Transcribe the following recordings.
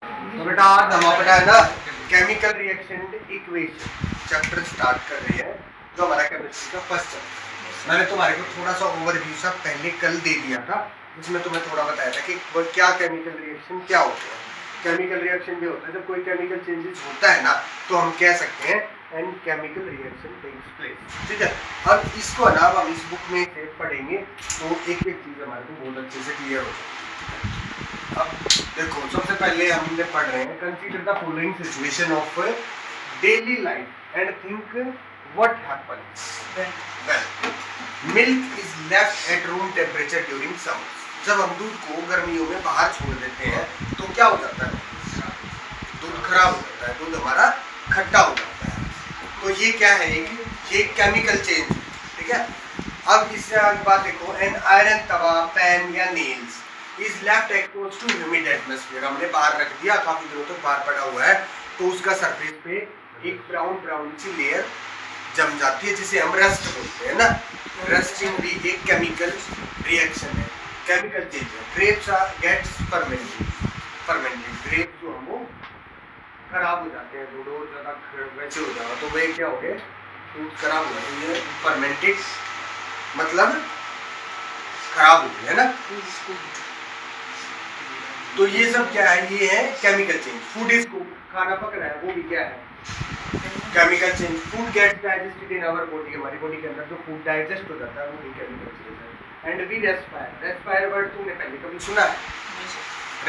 तो बेटा आज हम अपना है ना chemical reaction equation chapter start कर रहे हैं, जो हमारा केमिस्ट्री का फर्स्ट चैप्टर। मैंने तुम्हारे को थोड़ा सा ओवरव्यू सा पहले कल दे दिया था, जिसमें तुम्हें थोड़ा बताया था कि क्या केमिकल रिएक्शन क्या होता है। केमिकल रिएक्शन भी होता है जब कोई केमिकल चेंजेस होता है ना, तो हम कह सकते हैं and chemical reaction takes place. ठीक है, अब इसको ना हम इस बुक में से पढ़ेंगे तो एक एक चीज हमारे को बहुत अच्छे से क्लियर हो जाएगी। अब देखो, सबसे पहले हमने पढ़ रहे हैं consider the following situation of daily life and think what happens when milk is left at room temperature during summer. जब हम दूध को गर्मियों में बाहर छोड़ देते हैं तो क्या हो जाता है? दूध खराब हो जाता है, दूध हमारा खट्टा हो जाता है। तो ये क्या है? ये केमिकल चेंज। ठीक है, अब इससे आगे बात देखो, एन आयरन तवा, पैन या nails is left expose to humid atmosphere. हमने बाहर रख दिया, काफी दिनों तक बाहर पड़ा हुआ है, तो उसका सरफेस पे एक ब्राउन सी लेयर जम जाती है, जिसे हम रस्ट बोलते हैं ना। रस्टिंग भी एक केमिकल रिएक्शन है, केमिकल चेंज है। ग्रेप्स गेट्स फर्मेंटेड ग्रेप्स जो हम वो खराब हो जाते हैं, थोड़ा ज्यादा वैसे हो जाएगा तो वे क्या हो गए? फ्रूट खराब हो जाते हैं। फर्मेंटेड मतलब खराब हो गए, है ना। तो ये सब क्या है? ये है chemical change. Food is cook, खाना पक रहा है, वो भी क्या है? Chemical change. Food gets digested in our body, हमारी बॉडी के अंदर जो फूड डाइजेस्ट हो जाता है वो भी केमिकल चेंज है। And we respire. Respire word तुमने पहले कभी सुना है?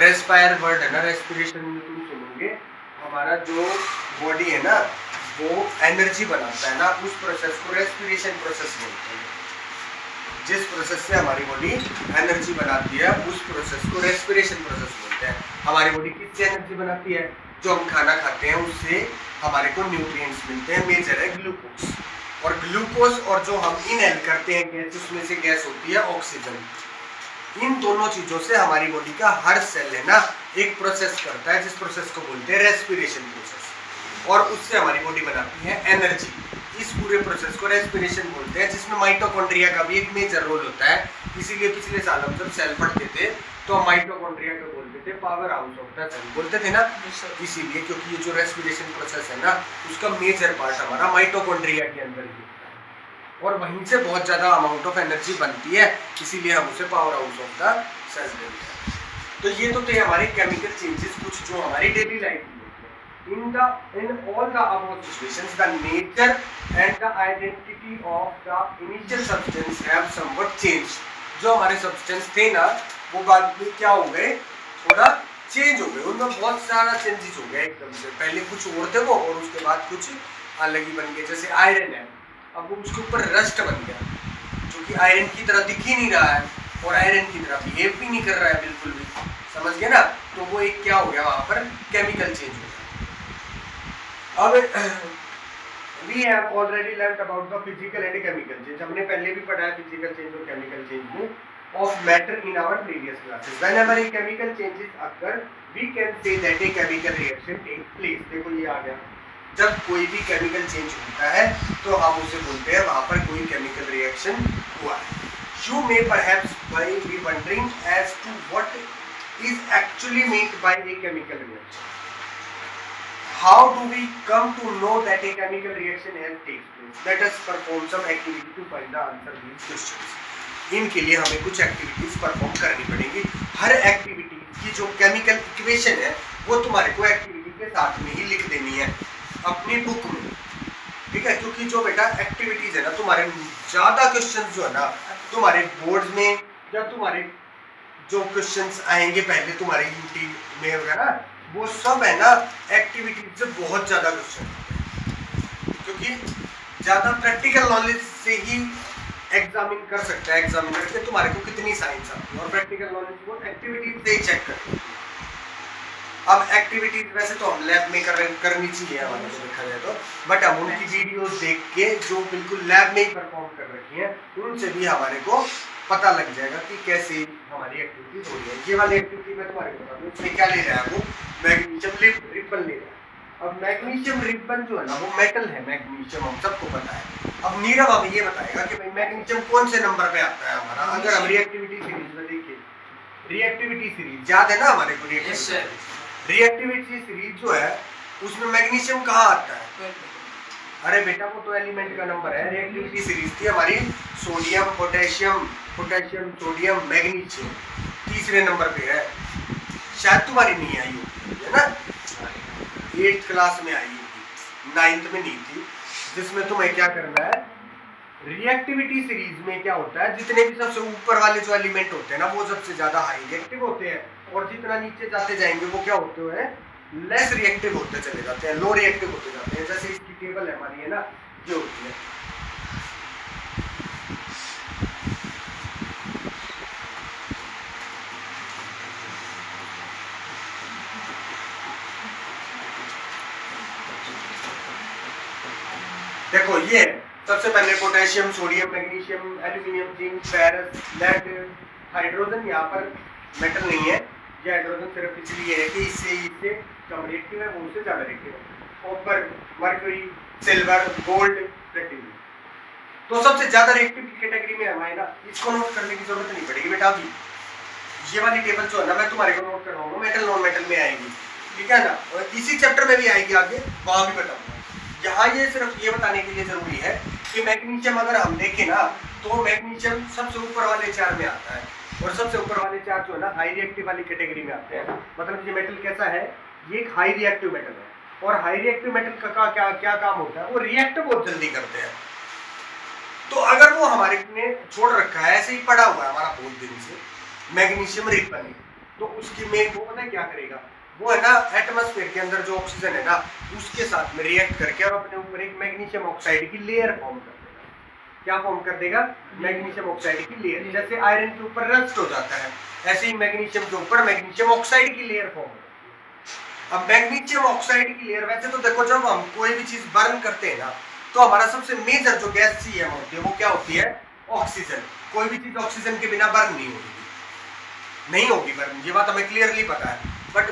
रेस्पायर वर्ड है ना, रेस्पिरेशन में तुम सुनोगे। हमारा जो बॉडी है ना, वो एनर्जी बनाता है ना, उस प्रोसेस को रेस्पिरेशन प्रोसेस बोलते हैं। जिस प्रोसेस से हमारी बॉडी एनर्जी बनाती है उस प्रोसेस को रेस्पिरेशन प्रोसेस बोलते हैं। हमारी बॉडी किससे एनर्जी बनाती है? जो हम खाना खाते हैं उससे हमारे को न्यूट्रिएंट्स मिलते हैं। मेजर है ग्लूकोज, और ग्लूकोज और जो हम इनहेल करते हैं गैस, उसमें से गैस होती है ऑक्सीजन। इन दोनों चीजों से हमारी बॉडी का हर सेल है ना एक प्रोसेस करता है, जिस प्रोसेस को बोलते हैं रेस्पिरेशन प्रोसेस, और उससे हमारी बॉडी बनाती है एनर्जी। इस पूरे प्रोसेस को रेस्पिरेशन बोलते हैं, जिसमें माइटोकॉन्ड्रिया का भी एक मेजर रोल होता है। इसीलिए पिछले साल हम जब सेल पढ़ते थे तो हम माइटोकॉन्ड्रिया को बोलते थे power house of the cell, बोलते थे ना। इसीलिए क्योंकि ये जो रेस्पिरेशन प्रोसेस है ना, उसका मेजर पार्ट हमारा माइटोकॉन्ड्रिया के अंदर ही होता है, और वहीं से बहुत ज्यादा अमाउंट ऑफ एनर्जी बनती है, इसीलिए हम उसे power house of the cell बोलते हैं। तो ये तो थे हमारे केमिकल चेंजेस, कुछ जो हमारी डेली लाइफ में in all the above situations the nature and the identity of the initial substance have somewhat changed। जो हमारे सब्सटेंस थे ना, वो बाद में क्या हो गए? थोड़ा चेंज हो गए, उनमें बहुत सारा चेंजेस हो गया एकदम से। पहले कुछ और थे वो, और उसके बाद कुछ अलग ही बन गए। जैसे आयरन है, अब वो उसके ऊपर रस्ट बन गया, जो कि आयरन की तरह दिख ही नहीं रहा है और आयरन की तरह बिहेव भी नहीं कर रहा है बिल्कुल भी, समझ गए ना। तो वो एक क्या हो गया? वहां पर केमिकल चेंज हो गया। अब we have already learnt about the physical and chemical change। हमने पहले भी पढ़ा है फिजिकल चेंज और केमिकल चेंज में of matter in our previous classes। Whenever a chemical changes occur, we can say that a chemical reaction takes place। देखो ये आ गया, जब कोई भी केमिकल चेंज होता है तो हम उसे बोलते हैं वहां पर कोई केमिकल रिएक्शन हुआ है। You may perhaps be wondering as to what is actually meant by a chemical reaction। How do we come to know that a chemical reaction has takes place? Let us perform some activity to find the answer to these questions। इनके लिए हमें कुछ activities perform करनी पड़ेगी। हर activity की जो chemical equation है वो तुम्हारे को एक्टिविटी के साथ में ही लिख देनी है अपनी बुक में। ठीक है, क्योंकि जो बेटा एक्टिविटीज है ना, तुम्हारे ज्यादा क्वेश्चन जो है ना तुम्हारे बोर्ड में, या तुम्हारे जो क्वेश्चन आएंगे पहले तुम्हारे यूटी में वगैरह, वो सब है ना एक्टिविटीज से बहुत ज्यादा क्वेश्चन, क्योंकि ज्यादा प्रैक्टिकल नॉलेज से ही एग्जामिन कर सकता है एग्जामिनर के तुम्हारे को कितनी साइंस आती है, और प्रैक्टिकल नॉलेज को एक्टिविटीज से ही चेक करते हैं। अब एक्टिविटीज वैसे तो हम लैब में करनी चाहिए हमारे को देखा जाए तो, बट हम उनकी वीडियोस देख के जो बिल्कुल लैब में ही परफॉर्म कर रखी है, उनसे भी हमारे को पता लग जाएगा कि कैसे हमारी एक्टिविटीज हो रही है। ये वाली एक्टिविटी में तुम्हारे को बता दूं, इसमें क्या ले रहा है? वो मैग्नीशियम रिबन ले रहा है। अब मैग्नीशियम रिबन जो है ना वो मेटल है, मैग्नीशियम हम सबको पता है। अब नीरव हमें ये बताएगा कि भाई मैग्नीशियम कौन से नंबर पे आता है हमारा। अगर हम रिएक्टिविटी सीरीज में देखिए, रिएक्टिविटी सीरीज याद है ना हमारे को? रिएक्टिविटी सीरीज जो है उसमें मैग्नीशियम कहाँ आता है? अरे बेटा वो तो एलिमेंट का नंबर है। रिएक्टिविटी सीरीज थी हमारी sodium potassium, potassium sodium magnesium, तीसरे नंबर पे है। शायद तुम्हारी नहीं आई होगी, है ना, 8th क्लास में आई होगी, 9th में नहीं थी। जिसमें तुम्हें क्या करना है, रिएक्टिविटी सीरीज में क्या होता है, जितने भी सबसे ऊपर वाले जो एलिमेंट होते हैं ना वो सबसे ज्यादा हाई रिएक्टिव होते हैं, और जितना नीचे जाते जाएंगे वो क्या होते हैं, लेस रिएक्टिव होते चले जाते हैं, लो रिएक्टिव होते जाते हैं। जैसे इसकी टेबल है हमारी, है ना, ये होती है। देखो ये सबसे पहले potassium sodium magnesium aluminium zinc ferrous lead hydrogen. यहाँ पर मेटल नहीं है, ये हाइड्रोजन सिर्फ इसलिए है कि इससे कम रिएक्टिव है, वो उससे ज्यादा रिएक्टिव है। Copper, mercury, silver, gold, platinum. तो सबसे ज्यादा रिएक्टिव की कैटेगरी में हमारे ना, इसको नोट करने की जरूरत नहीं पड़ेगी बेटा। अभी ये वाली टेबल जो है ना मैं तुम्हारे को नोट करवाऊंगा, मेटल नॉन मेटल में आएगी, ठीक है ना, और इसी चैप्टर में भी आएगी, आगे वहां भी बताऊंगा। यहाँ ये सिर्फ ये बताने के लिए जरूरी है कि मैग्नीशियम अगर हम देखें ना तो मैग्नीशियम सबसे ऊपर वाले 4 में आता है, और सबसे ऊपर वाले 4 जो है ना हाई रिएक्टिव वाली कैटेगरी में आते हैं। मतलब ये मेटल कैसा है, ये एक हाई रिएक्टिव मेटल है, और हाई रिएक्टिव मेटल का क्या काम होता है, वो रिएक्ट बहुत जल्दी करते हैं। तो अगर वो हमारे ने छोड़ रखा है, ऐसे ही पड़ा हुआ है हमारा बहुत दिन से मैग्नीशियम रिपन, तो उसकी में वो पता है क्या करेगा, वो है ना एटमॉस्फेयर के अंदर जो ऑक्सीजन है ना उसके साथ में रिएक्ट करके और अपने ऊपर एक मैग्नीशियम ऑक्साइड की लेयर फॉर्म कर देगा। क्या फॉर्म कर देगा, मैग्नीशियम ऑक्साइड की लेयर। जैसे आयरन के ऊपर रस्ट हो जाता है, ऐसे ही मैग्नीशियम के ऊपर मैग्नीशियम ऑक्साइड की लेयर फॉर्म होती है। अब मैग्नीशियम ऑक्साइड की लेयर, वैसे तो देखो जब हम कोई भी चीज बर्न करते हैं ना तो हमारा सबसे मेजर जो गैस सीएम होती है वो क्या होती है, ऑक्सीजन। कोई भी चीज ऑक्सीजन के बिना बर्न नहीं होगी बर्न, ये बात हमें क्लियरली पता है। बट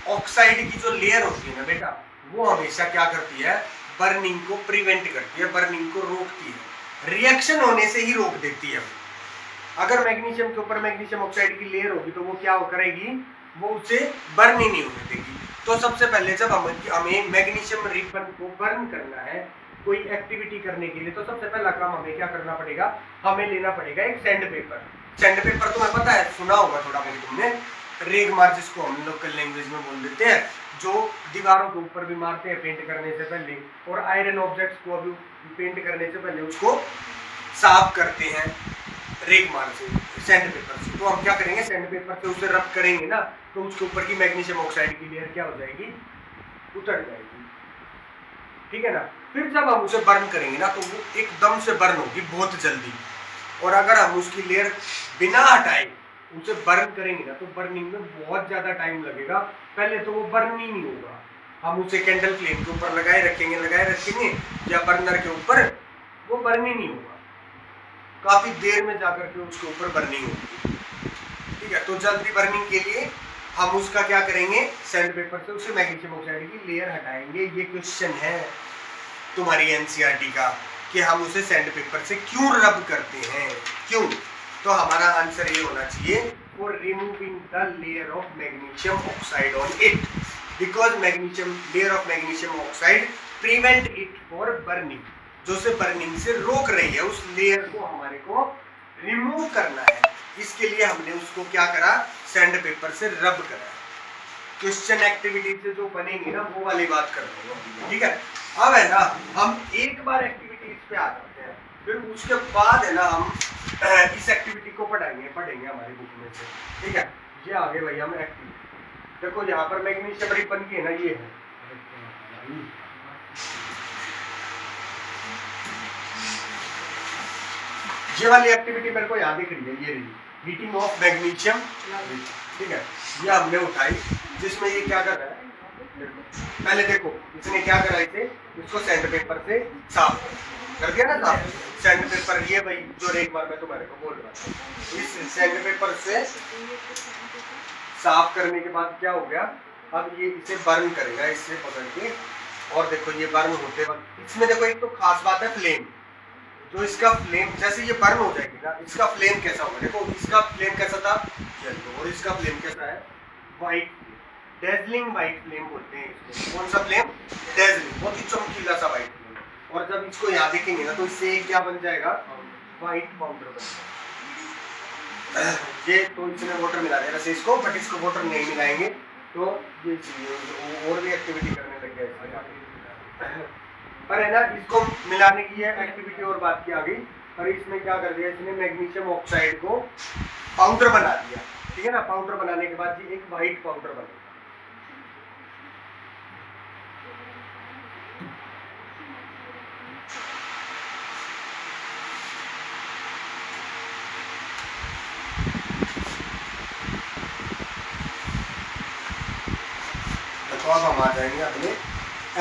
ऑक्साइड की जो लेयर होती है ना बेटा, वो हमेशा क्या करती है, बर्निंग को प्रिवेंट करती है, बर्निंग को रोकती है, रिएक्शन होने से ही रोक देती है। अगर मैग्नीशियम के ऊपर मैग्नीशियम ऑक्साइड की लेयर होगी तो वो क्या करेगी, वो उसे बर्न ही नहीं होने देगी। तो सबसे पहले जब हमें मैग्नीशियम रिबन को बर्न करना है कोई एक्टिविटी करने के लिए, तो सबसे पहला काम हमें क्या करना पड़ेगा, हमें लेना पड़ेगा एक सैंड पेपर। सैंड पेपर तुम्हें पता है, सुना होगा थोड़ा बहुत तुमने, रेगमार जिसको हम लोकल लैंग्वेज में बोल देते हैं, जो दीवारों के ऊपर भी मारते हैं पेंट करने से पहले, और आयरन ऑब्जेक्ट्स को अभी पेंट करने से पहले उसको साफ करते हैं रेगमार से, सैंड पेपर से। तो हम क्या करेंगे, सैंड पेपर से उसे रब करेंगे ना तो उसके ऊपर की मैग्नीशियम ऑक्साइड की लेयर क्या हो जाएगी, उतर जाएगी, ठीक है ना। फिर जब हम उसे बर्न करेंगे ना तो वो एकदम से बर्न होगी बहुत जल्दी, और अगर हम उसकी लेयर बिना हटाए उसे बर्न करेंगे ना तो बर्निंग में बहुत ज्यादा टाइम लगेगा। पहले तो वो बर्न ही नहीं होगा, हम उसे कैंडल फ्लेम के ऊपर लगाए रखेंगे या बर्नर के ऊपर, वो बर्न ही नहीं होगा, काफी देर में जाकर के उसके ऊपर बर्निंग होगी, ठीक है। तो जल्दी बर्निंग के लिए हम उसका क्या करेंगे, सैंड पेपर से उसे मैग्नीशियम ऑक्साइड की लेयर हटाएंगे। ये क्वेश्चन है तुम्हारी एनसीईआरटी का कि हम उसे सैंड पेपर से क्यों रब करते हैं, क्यों, तो हमारा आंसर ये होना चाहिए, for removing the layer of magnesium oxide on it, because magnesium layer of magnesium oxide prevent it for burning, जो से बर्निंग से रोक रही है, उस लेयर को हमारे को रिमूव करना है। इसके लिए हमने उसको क्या करा, सैंड पेपर से रब करा। क्वेश्चन एक्टिविटी से जो बनेंगे ना वो वाली बात कर रहे हो, ठीक है। अब है ना हम एक बार एक्टिविटीज पे आ जाते हैं, फिर उसके बाद है ना हम इस एक्टिविटी को पढ़ेंगे हमारी बुक में से, ठीक है। ये आगे भाई हम एक्टिविटी देखो, यहाँ पर मैग्नीशियम रिबन की है ना, ये है ये वाली एक्टिविटी मेरे को याद दिख रही है, ये रही हीटिंग ऑफ मैग्नीशियम, ठीक है। ये हमने उठाई, जिसमें ये क्या कर रहा है, पहले देखो इसने क्या करा, इसे इसको सैंड पेपर से साफ कर दिया ना, साफ सैंड पेपर, ये भाई जो रेगमार मैं तुम्हारे को बोल रहा था, इस सैंड पेपर से साफ करने के बाद क्या हो गया, अब ये इसे बर्न करेगा इससे पकड़ के, और देखो ये बर्न होते वक्त इसमें देखो एक तो खास बात है फ्लेम, जो इसका फ्लेम जैसे ये बर्न हो जाएगी ना, इसका फ्लेम कैसा होगा, देखो इसका फ्लेम कैसा था येलो, और इसका फ्लेम कैसा है व्हाइट, डेजलिंग व्हाइट फ्लेम बोलते हैं इसको। कौन सा फ्लेम? डेजलिंग, बहुत ही चमकीला सा व्हाइट फ्लेम। और जब इसको यहाँ देखेंगे ना तो इससे क्या बन जाएगा? व्हाइट पाउडर बन जाएगा। ये तो इसमें वाटर मिला देगा वैसे इसको, बट इसको वाटर नहीं मिलाएंगे तो ये चीज और भी एक्टिविटी करने लग गया इसमें। पर है ना, इसको मिलाने की है एक्टिविटी और बात की आ गई। पर इसमें क्या कर दिया इसने? मैग्नीशियम ऑक्साइड को पाउडर बना दिया, ठीक है ना। पाउडर बनाने के बाद ये एक व्हाइट पाउडर बनेगा। तो अब हम आ जाएंगे अपने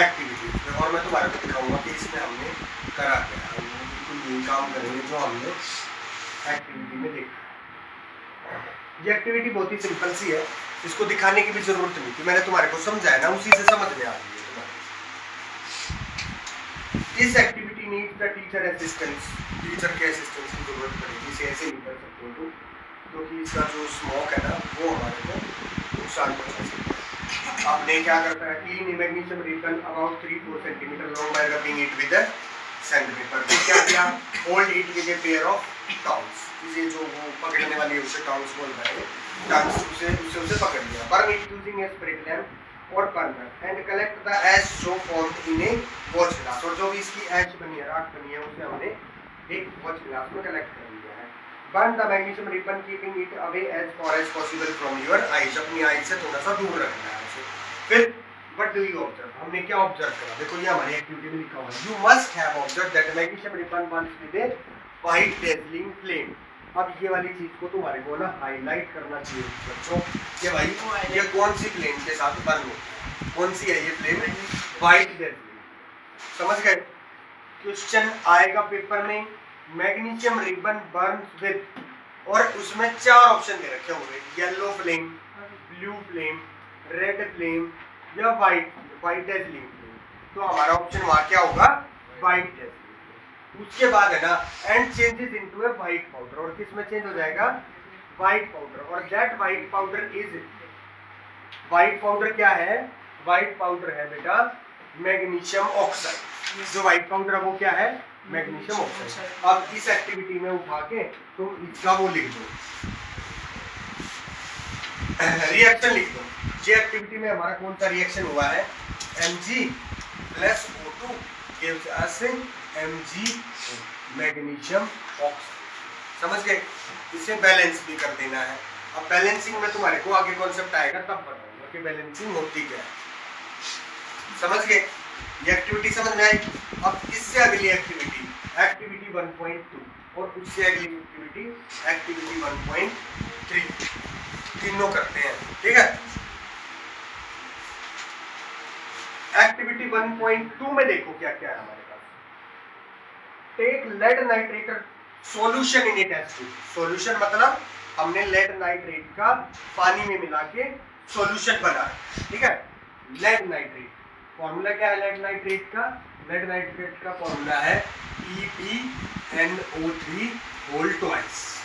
एक्टिविटीज पे और मैं तुम्हारे को दिखाऊंगा कि इसमें हमने करा क्या। हम बिल्कुल यही काम करेंगे जो हमने एक्टिविटी में देखा। ये एक्टिविटी बहुत ही सिंपल सी है, इसको दिखाने की भी जरूरत नहीं थी। मैंने तुम्हारे को समझाया ना, उसी से समझ में आ रही है तुम्हारे। इस activity needs the teacher assistance, teacher के असिस्टेंस की जरूरत पड़ेगी। इसे ऐसे नहीं कर सकते हो तुम, क्योंकि इसका जो स्मोक है ना वो हमारे को नुकसान पहुंचा सकता है। आपने क्या करता है? Clean magnesium ribbon about 3-4 centimetre long bye rubbing it with sandpaper. फिर क्या किया? Hold it with a pair of tongs. इसे जो वो पकड़ने वाली है उसे टॉन्ग्स बोल रहे हैं, टॉन्ग्स उसे पकड़ लिया। Burn it using a spirit lamp और burner and collect the ash so formed in a watch glass. और जो भी इसकी एश बनी है, राख बनी है, उसे हमने एक वॉच ग्लास में कलेक्ट कर लिया है। Burn the magnesium ribbon keeping it away as far as possible from your eyes. अपनी आईज से थोड़ा सा दूर रखना है उसे। फिर व्हाट डू यू ऑब्जर्व? हमने क्या ऑब्जर्व करा? देखो ये हमारी एक्टिविटी में लिखा हुआ है, you must have observe that magnesium ribbon Burns with a white dazzling flame. अब ये वाली चीज को तुम्हारे को ना हाईलाइट करना चाहिए बच्चों कि भाई ये कौन सी फ्लेम के साथ बर्न होता है। कौन सी है ये फ्लेम? White dazzling. समझ गए? क्वेश्चन आएगा पेपर में, मैग्नीशियम रिबन बर्न्स विद, और उसमें 4 ऑप्शन दे रखे होंगे, yellow flame, blue flame, red flame या व्हाइट डेजलिंग फ्लेम। तो हमारा ऑप्शन वहां क्या होगा? White dazzling. उसके बाद है ना, and changes into a white powder. और किस में चेंज हो जाएगा? White powder. और that white powder is, white powder क्या है? व्हाइट पाउडर है बेटा मैग्नीशियम ऑक्साइड। जो व्हाइट पाउडर है वो क्या है? Magnesium oxide. अब इस एक्टिविटी में उठा के तुम इसका वो लिख दो, रिएक्शन लिख दो। ये एक्टिविटी में हमारा कौन सा रिएक्शन हुआ है? Mg plus O2 gives us Mg magnesium oxide. समझ गए? इसे बैलेंस भी कर देना है। अब बैलेंसिंग में तुम्हारे को आगे कॉन्सेप्ट आएगा तब बताऊंगा कि बैलेंसिंग होती क्या है। समझ गए? ये एक्टिविटी समझ में आई। अब इससे अगली एक्टिविटी 1.2 और उससे अगली एक्टिविटी 1.3, तीनों करते हैं, ठीक है। एक्टिविटी 1.2 में देखो क्या क्या है हमारे पास। Take lead nitrate solution in a test tube. Solution मतलब हमने लेड नाइट्रेट का पानी में मिला के सॉल्यूशन बनाया, ठीक है। लेड नाइट्रेट फॉर्मूला क्या है लेड नाइट्रेट का? लेड नाइट्रेट का फॉर्मूला है PbNO3 होल ट्वाइस,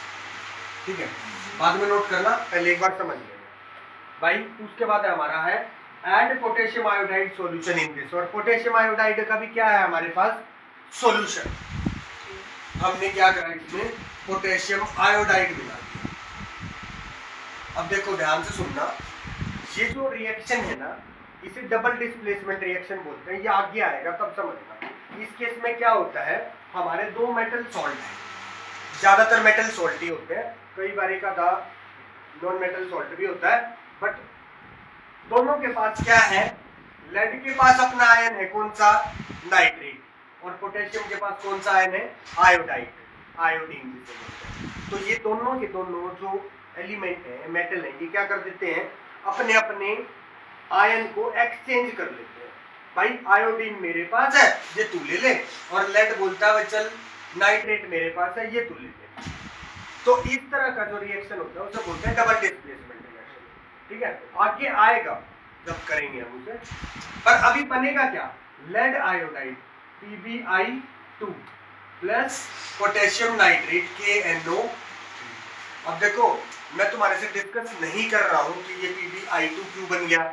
ठीक है। बाद में नोट करना, पहले एक बार समझ लेना भाई। उसके बाद हमारा है add potassium iodide solution in this. और पोटेशियम आयोडाइड का भी क्या है हमारे पास? सॉल्यूशन। हमने क्या करा इसमें? पोटेशियम आयोडाइड मिला दिया। अब देखो ध्यान से सुनना, ये जो रिएक्शन है ना इसे डबल डिस्प्लेसमेंट रिएक्शन बोलते हैं। ये आगे आएगा तब समझना। इस केस में क्या होता है, हमारे 2 मेटल सॉल्ट है, ज्यादातर मेटल सॉल्ट ही होते हैं, कई बार एक आधा नॉन मेटल सॉल्ट भी होता है, बट दोनों के पास क्या है? लेड के पास अपना आयन है, कौन सा? नाइट्रेट। और पोटेशियम के पास कौन सा आयन है? आयोडाइड, आयोडीन जिसे बोलते हैं। तो ये दोनों के दोनों जो एलिमेंट है, मेटल है, ये क्या कर देते हैं? अपने अपने आयन को एक्सचेंज कर लेते हैं। भाई आयोडीन मेरे पास है, ये तू ले ले, और लेड बोलता है चल नाइट्रेट मेरे पास है, ये तू ले ले। तो इस तरह का जो रिएक्शन होता है उसे बोलते हैं डबल डिस्प्लेसमेंट रिएक्शन, ठीक है। आगे आएगा जब करेंगे हम उसे, पर अभी बनेगा क्या? Lead iodide PbI2 plus potassium nitrate KNO। अब देखो मैं तुम्हारे से डिस्कस नहीं कर रहा हूं कि ये PbI2 क्यों बन गया,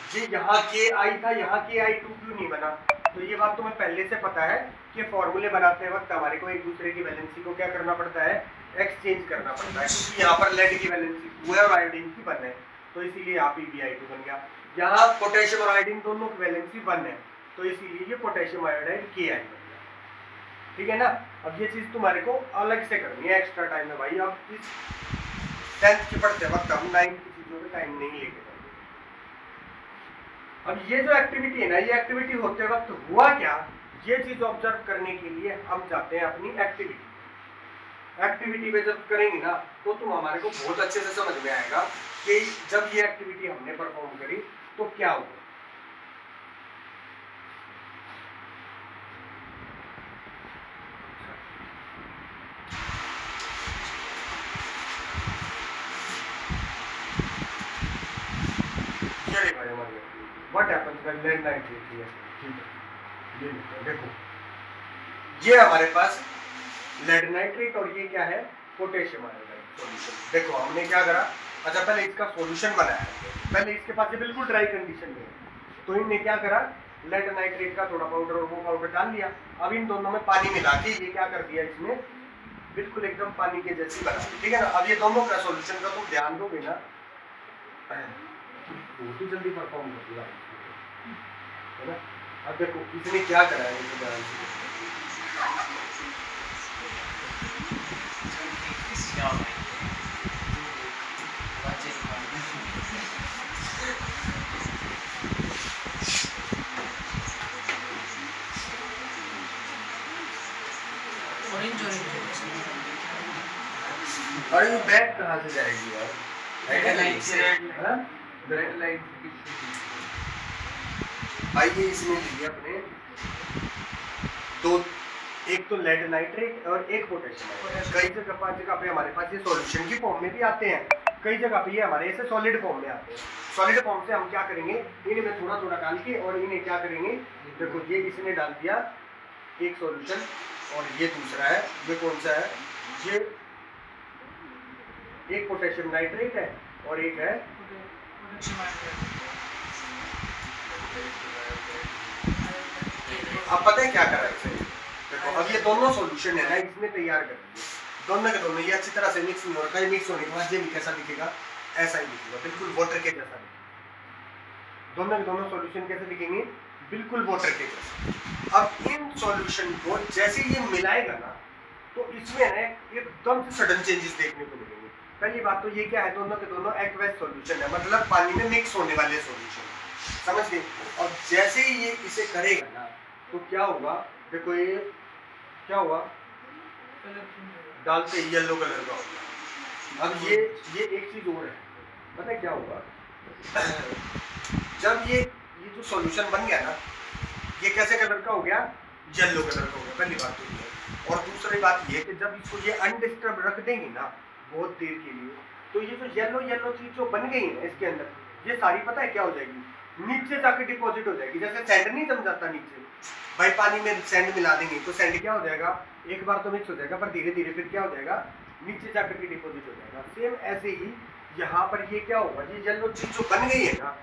ये यहाँ के आई था, यहाँ के आई 2 क्यों नहीं बना? तो ये बात तुम्हें पहले से पता है कि फॉर्मूले बनाते वक्त हमारे को एक दूसरे की वैलेंसी को क्या करना पड़ता है, एक्सचेंज करना पड़ता है, क्योंकि यहाँ पर लेड की वैलेंसी 2 है और आयोडीन की 1 है, तो इसीलिए यहाँ पे BI2 बन गया। यहाँ पोटेशियम और आयोडीन दोनों की वैलेंसी 1 है, तो इसीलिए ये पोटेशियम आयोडाइड KI बन गया। ठीक है ना? अब ये चीज तुम्हारे को अलग से करनी है एक्स्ट्रा टाइम में भाई। अब इस 10th की पढ़ते वक्त हम 9th की चीजों में टाइम नहीं लेके जाएंगे। अब ये जो एक्टिविटी है ना, ये एक्टिविटी होते वक्त हुआ क्या, ये चीज ऑब्जर्व करने के लिए हम जाते हैं अपनी एक्टिविटी पे जब करेंगे ना तो तुम हमारे को बहुत अच्छे से समझ में आएगा कि जब ये एक्टिविटी हमने परफॉर्म करी तो क्या हुआ। What happens when lead nitrate reaction? ये देखो, ये हमारे पास लेड नाइट्रेट और ये क्या है, पोटेशियम आयोडाइड सॉल्यूशन। देखो हमने क्या करा, अच्छा पहले इसका सॉल्यूशन बनाया, पहले इसके पास ये बिल्कुल ड्राई कंडीशन में है, तो इनने क्या करा, लेड नाइट्रेट का थोड़ा पाउडर और वो पाउडर डाल दिया। अब इन दोनों में पानी मिला के ये क्या कर दिया, इसमें बिल्कुल एकदम पानी के जैसी बना दी। ठीक है ना? अब ये दोनों का सॉल्यूशन का तुम ध्यान दोगे ना, बहुत ही जल्दी परफॉर्म कर दिया है ना। अब देखो इसने क्या करा है, इसको ध्यान से अरे ये बैग कहाँ से जाएगी यार, भाई ये इसमें लिए अपने दो, एक तो लेड नाइट्रेट और एक पोटेशियम। कई जगह 5 जगह पे हमारे पास ये सॉल्यूशन की फॉर्म में भी आते हैं, कई जगह पे ये हमारे ऐसे सॉलिड फॉर्म में आते हैं। सॉलिड फॉर्म से हम क्या करेंगे, इनमें थोड़ा थोड़ा डाल के और इन्हें क्या करेंगे, देखो ये इसने डाल दिया एक सॉल्यूशन और ये दूसरा है, ये कौन सा है, ये एक पोटेशियम नाइट्रेट है और एक है अब पता है क्या करा है इसे, देखो अब ये दोनों सॉल्यूशन है ना इसमें तैयार कर दिए, दोनों के दोनों ये अच्छी तरह से मिक्स नहीं हो रखा है। मिक्स होने के बाद ये भी कैसा दिखेगा, ऐसा ही दिखेगा, बिल्कुल वाटर के जैसा दिखेगा। दोनों के दोनों सॉल्यूशन कैसे दिखेंगे, बिल्कुल वाटर के जैसा। अब इन सॉल्यूशन को जैसे ये मिलाएगा ना तो इसमें ना एकदम से सडन चेंजेस देखने को मिलेंगे। पहली बात तो ये क्या है, दोनों के दोनों एक्वस सॉल्यूशन है, मतलब पानी में मिक्स होने वाले सॉल्यूशन, समझ गए। और जैसे ही ये इसे करेगा ना तो क्या होगा, देखो ये क्या हुआ, डालते ही येलो कलर का होगा। अब ये एक चीज और है, पता है क्या होगा, जब ये जो सॉल्यूशन बन गया ना ये कैसे कलर का हो गया, येलो कलर का हो गया। पहली बात तो ये है, और दूसरी बात ये है कि जब इसको ये अनडिस्टर्ब रख देंगे ना बहुत देर के लिए तो ये जो येलो चीज जो बन गई है ना इसके अंदर, ये सारी पता है क्या हो जाएगी, नीचे जाके डिपॉजिट हो जाएगी। जैसे सैंड नहीं जम जाता नीचे, भाई पानी में सैंड मिला देंगे तो सैंड क्या हो जाएगा, एक बार तो मिक्स हो जाएगा पर धीरे धीरे फिर क्या हो जाएगा, नीचे जाकर के डिपॉजिट हो जाएगा। सेम ऐसे ही यहाँ पर ये क्या होगा, ये येलो चीज जो बन गई है ना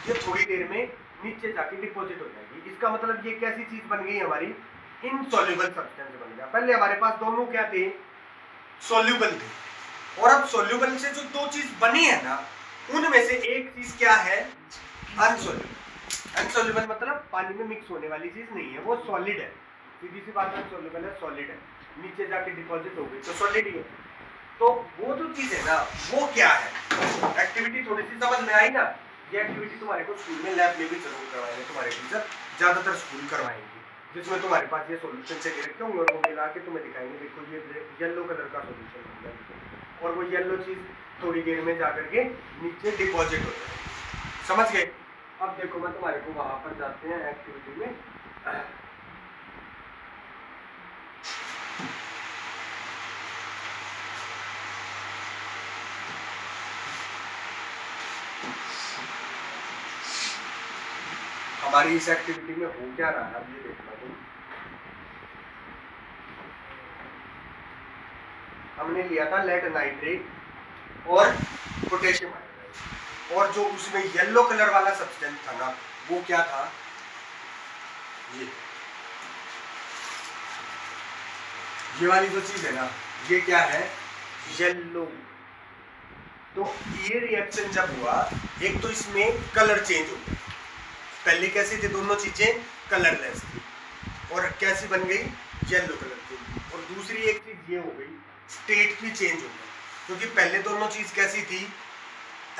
ये थोड़ी देर में नीचे जाके डिपॉजिट हो जाएगी। इसका मतलब ये कैसी चीज बन गई हमारी, इनसॉल्युबल सब्सटेंस बन गया। पहले हमारे पास दोनों क्या थे, सॉल्युबल थे, और अब सॉल्युबल से जो दो चीज बनी है ना उनमें से एक चीज क्या है, अनसॉल्युबल। अनसॉल्युबल मतलब पानी में मिक्स होने वाली चीज नहीं है, वो सॉलिड है, सीधी सी बात है, सॉल्युबल है, सॉलिड है, नीचे जाके डिपॉजिट हो गई तो सॉलिड ही है। तो वो जो चीज है ना वो क्या है, एक्टिविटी थोड़ी सी समझ में आई ना। ये एक्टिविटी तुम्हारे को स्कूल में लैब में भी जरूर करवाएंगे, तुम्हारे टीचर ज्यादातर स्कूल करवाएंगे, जिसमें तुम्हारे पास ये सॉल्यूशन से रखे होंगे और वो मिला के तुम्हें दिखाएंगे, देखो ये येलो कलर का सॉल्यूशन बन गया और वो येलो चीज थोड़ी देर में जाकर के नीचे डिपॉजिट हो जाए, समझ गए। अब देखो मैं तुम्हारे को वहां पर जाते हैं एक्टिविटी में, हमारी इस एक्टिविटी में हो क्या रहा है अब ये देखना तुम। हमने लिया था लेड नाइट्रेट और पोटेशियम आयोडाइड, और जो उसमें येलो कलर वाला सब्सटेंस था ना, वो क्या था, ये वाली जो चीज है ना, ये क्या है, येलो। तो ये रिएक्शन जब हुआ, एक तो इसमें कलर चेंज हो गया, पहले कैसे थे दोनों चीजें कलरलेस थी, और कैसी बन गई, येलो कलर की। और दूसरी एक चीज ये हो गई, स्टेट भी चेंज हो गया, क्योंकि पहले दोनों चीज कैसी थी,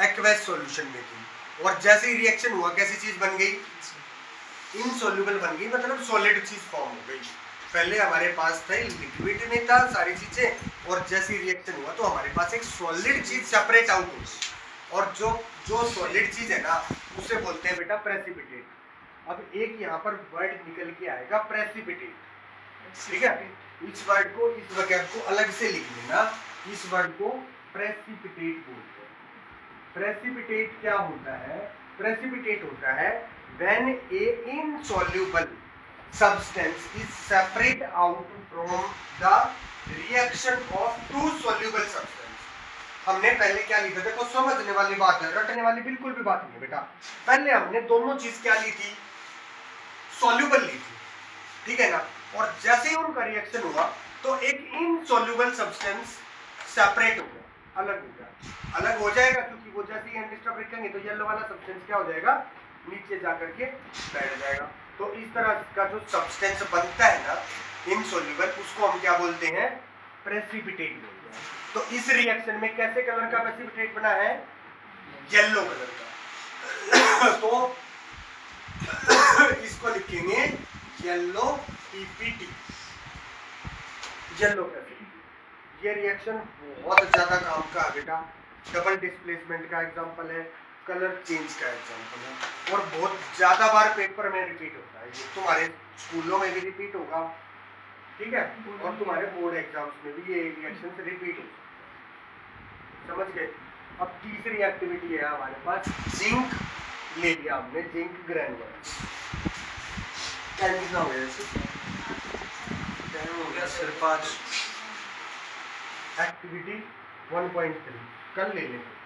एक्वेस सॉल्यूशन में थी, और जैसे ही रिएक्शन हुआ कैसी चीज बन गई, इनसॉल्युबल बन गई, मतलब सॉलिड चीज फॉर्म हो गई। पहले हमारे पास था लिक्विड में था सारी चीजें, और जैसे रिएक्शन हुआ तो हमारे पास एक सॉलिड चीज सेपरेट आउट हो गई, और जो सॉलिड चीज है ना, उसे बोलते हैं बेटा प्रेसिपिटेट। अब एक यहाँ पर वर्ड निकल के आएगा प्रेसिपिटेट, ठीक है। इस वर्ड को, इस वैकेब को अलग से लिख लेना, इस वर्ड को प्रेसिपिटेट बोलते हैं। प्रेसिपिटेट क्या होता है, प्रेसिपिटेट होता है when a insoluble substance is separate out from the reaction of two soluble substance। हमने पहले क्या लिखा, देखो समझने वाली बात है, रटने वाली बिल्कुल भी बात नहीं बेटा। पहले हमने दोनों चीज क्या ली थी, सॉल्युबल ली थी, ठीक है ना। और जैसे ही उनका रिएक्शन हुआ तो एक इनसॉल्युबल सब्सटेंस सेपरेट हो गया, अलग हो गया, अलग हो जाएगा, क्योंकि वो जैसे ही हम डिस्टर्ब करेंगे तो येलो वाला सब्सटेंस क्या हो जाएगा, नीचे जाकर के बैठ जाएगा। तो इस तरह का जो सब्सटेंस बनता है ना इनसॉल्युबल, उसको हम क्या बोलते हैं, प्रेसिपिटेट बोलते हैं। तो इस रिएक्शन में कैसे कलर का प्रेसिपिटेट बना है, येलो कलर का। तो इसको लिखेंगे येलो पीपीटी, येलो प्रेसिपिटेट। ये रिएक्शन बहुत ज्यादा काम का है बेटा, डबल डिस्प्लेसमेंट का एग्जांपल है, कलर चेंज का एग्जांपल है, और बहुत ज्यादा बार पेपर में रिपीट होता है। ये तुम्हारे स्कूलों में भी रिपीट होगा, ठीक है, और तुम्हारे बोर्ड एग्जाम्स में भी ये रिएक्शन से रिपीट हो सकता है, समझ गए। अब तीसरी एक्टिविटी है हमारे पास, जिंक ले लिया हमने, जिंक ग्रैन्युलर। टाइम कितना हो गया, टाइम हो गया सिर्फ 5। एक्टिविटी 1.3 कल ले लेंगे।